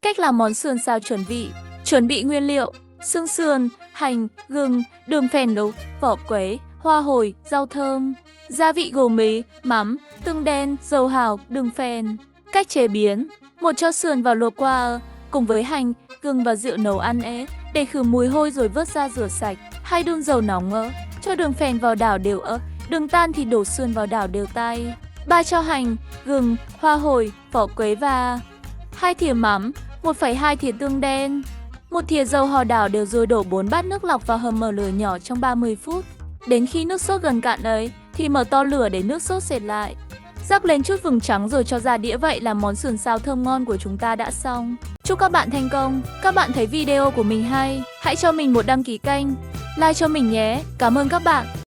Cách làm món sườn xào chuẩn vị. Chuẩn bị nguyên liệu: xương sườn, hành, gừng, đường phèn nấu, vỏ quế, hoa hồi, rau thơm. Gia vị gồm mì, mắm, tương đen, dầu hào, đường phèn. Cách chế biến: cho sườn vào luộc qua cùng với hành, gừng và rượu nấu ăn để khử mùi hôi rồi vớt ra rửa sạch. Đun dầu nóng cho đường phèn vào đảo đều đường tan thì đổ sườn vào đảo đều tay. Cho hành, gừng, hoa hồi, vỏ quế và 2 thìa mắm, 1,2 thìa tương đen, 1 thìa dầu hò đảo đều rồi đổ 4 bát nước lọc vào hầm mở lửa nhỏ trong 30 phút. Đến khi nước sốt gần cạn thì mở to lửa để nước sốt sệt lại. Rắc lên chút vừng trắng rồi cho ra đĩa. Vậy là món sườn xào thơm ngon của chúng ta đã xong. Chúc các bạn thành công. Các bạn thấy video của mình hay, hãy cho mình một đăng ký kênh, like cho mình nhé. Cảm ơn các bạn.